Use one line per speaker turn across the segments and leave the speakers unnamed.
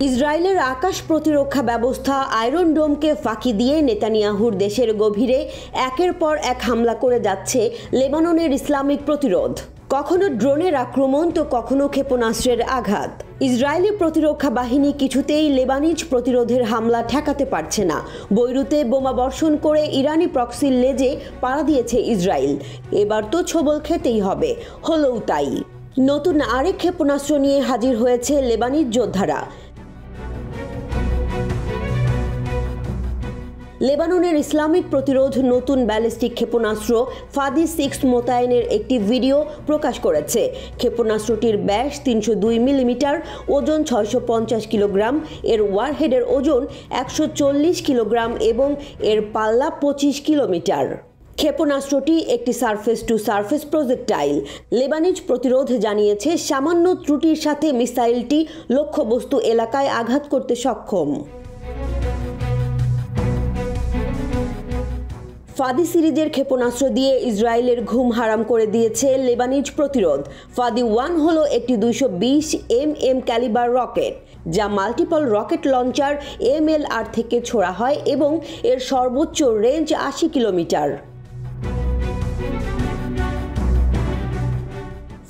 ইসরায়েলের আকাশ প্রতিরক্ষা ব্যবস্থা আয়রন ডোমকে ফাঁকি দিয়ে নেতানিয়াহুর দেশের গভীরে একের পর এক হামলা করে যাচ্ছে লেবাননের ইসলামিক প্রতিরোধ। কখনো ড্রোনের আক্রমণ তো কখনো ক্ষেপণাস্ত্রের আঘাত। ইসরায়েলি প্রতিরক্ষা বাহিনী কিছুতেই লেবানিজ প্রতিরোধের হামলা ঠেকাতে পারছে না। বৈরুতে বোমা বর্ষণ করে ইরানি প্রক্সির লেজে পাড়া দিয়েছে ইসরায়েল। এবার তো ছোবল খেতেই হবে, হলোও তাই। নতুন আরেক ক্ষেপণাস্ত্র নিয়ে হাজির হয়েছে লেবানিজ যোদ্ধারা। লেবাননের ইসলামিক প্রতিরোধ নতুন ব্যালিস্টিক ক্ষেপণাস্ত্র ফাদি 6 মোতায়েনের একটি ভিডিও প্রকাশ করেছে। ক্ষেপণাস্ত্রটির ব্যাস 302 মিলিমিটার, ওজন 650 কিলোগ্রাম, এর ওয়ারহেডের ওজন 140 কিলোগ্রাম এবং এর পাল্লা 25 কিলোমিটার। ক্ষেপণাস্ত্রটি একটি surface two surface projectile. Lebanese প্রতিরোধ জানিয়েছে সামান্য ত্রুটির সাথে মিসাইলটি লক্ষ্যবস্তু এলাকায় আঘাত করতে সক্ষম। ফাদি সিরিজের ক্ষেপণাস্ত্র দিয়ে ইসরায়েলের ঘুম হারাম করে দিয়েছে লেবানিজ প্রতিরোধ। ফাদি 1 হলো একটি 220 mm ক্যালিবার রকেট, যা মাল্টিপল রকেট লঞ্চার MLR থেকে ছোড়া হয় এবং এর সর্বোচ্চ রেঞ্জ 80 কিলোমিটার।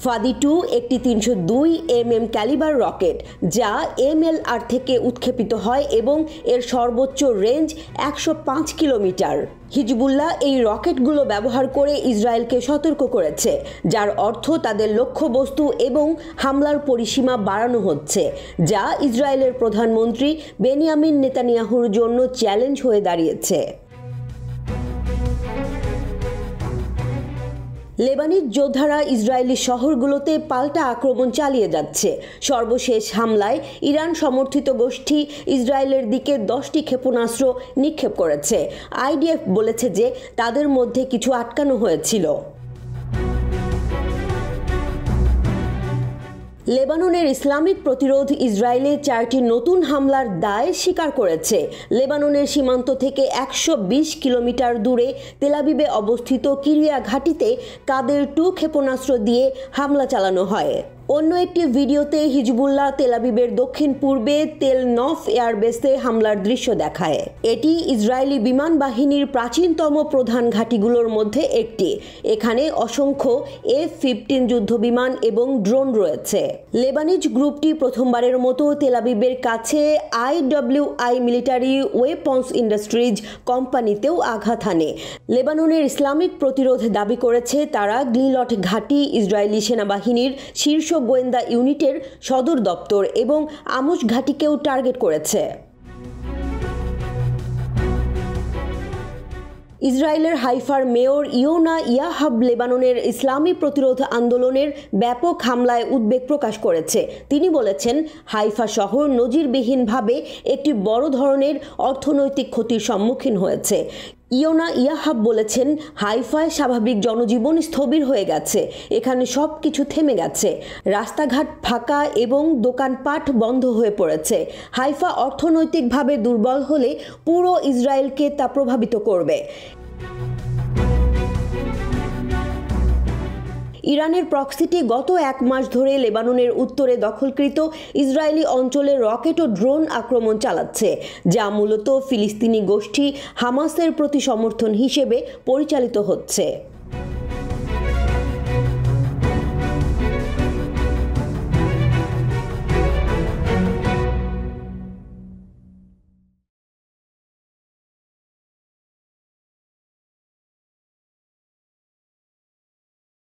ফাদি 2 একটি 302 mm ক্যালিবার রকেট, যা MLR থেকে উৎক্ষেপিত হয় এবং এর সর্বোচ্চ রেঞ্জ 105 কিলোমিটার। হিজবুল্লাহ এই রকেটগুলো ব্যবহার করে ইসরায়েলকে সতর্ক করেছে, যার অর্থ তাদের লক্ষ্যবস্তু এবং হামলার পরিসীমা বাড়ানো হচ্ছে, যা ইসরায়েলের প্রধানমন্ত্রী বেনিয়ামিন নেতানিয়াহুর জন্য চ্যালেঞ্জ হয়ে দাঁড়িয়েছে। লেবানিজ যোদ্ধারা ইসরায়েলি শহরগুলোতে পাল্টা আক্রমণ চালিয়ে যাচ্ছে। সর্বশেষ হামলায় ইরান সমর্থিত গোষ্ঠী ইসরায়েলের দিকে 10টি ক্ষেপণাস্ত্র নিক্ষেপ করেছে। IDF বলেছে যে তাদের মধ্যে কিছু আটকানো হয়েছিল। লেবাননের ইসলামিক প্রতিরোধ ইসরায়েলে 4টি নতুন হামলার দায় স্বীকার করেছে। লেবাননের সীমান্ত থেকে 120 কিলোমিটার দূরে তেলাবিবে অবস্থিত কিরিয়া ঘাঁটিতে কাদের 2 ক্ষেপণাস্ত্র দিয়ে হামলা চালানো হয়। অন্য একটি ভিডিওতে হিজবুল্লাহ তেলাবিবের দক্ষিণ পূর্বে তেল নফ এয়ারবেসে হামলার দৃশ্য দেখায়। এটি ইসরায়েলি বিমান বাহিনীর প্রাচীনতম প্রধান ঘাঁটিগুলোর মধ্যে একটি। এখানে অসংখ্য F-15 যুদ্ধবিমান এবং ড্রোন রয়েছে। লেবানিজ গ্রুপটি প্রথমবারের মতো তেলাবিবের কাছে IWI মিলিটারি ওয়েপন্স ইন্ডাস্ট্রিজ কোম্পানিতেও আঘাত হানে। লেবাননের ইসলামিক প্রতিরোধ দাবি করেছে তারা গ্লিলট ঘাঁটি, ইসরায়েলি সেনাবাহিনীর শীর্ষ গোয়েন্দা ইউনিটের সদর দপ্তর এবং আমুস ঘাঁটিকেও টার্গেট করেছে। ইসরায়েলের হাইফার মেয়র ইয়োনা ইয়াহাব লেবাননের ইসলামী প্রতিরোধ আন্দোলনের ব্যাপক হামলায় উদ্বেগ প্রকাশ করেছে। তিনি বলেছেন, হাইফা শহর নজিরবিহীনভাবে একটি বড় ধরনের অর্থনৈতিক ক্ষতির সম্মুখীন হয়েছে। ইয়োনা ইয়াহাব বলেছেন, হাইফায় স্বাভাবিক জনজীবন স্থবির হয়ে গেছে। এখানে সব কিছু থেমে গেছে। রাস্তাঘাট ফাঁকা এবং দোকানপাট বন্ধ হয়ে পড়েছে। হাইফা অর্থনৈতিকভাবে দুর্বল হলে পুরো ইসরায়েলকে তা প্রভাবিত করবে। ইরানের প্রক্সিটি গত 1 মাস ধরে লেবাননের উত্তরে দখলকৃত ইসরায়েলি অঞ্চলে রকেট ও ড্রোন আক্রমণ চালাচ্ছে, যা মূলত ফিলিস্তিনি গোষ্ঠী হামাসের প্রতি সমর্থন হিসেবে পরিচালিত হচ্ছে।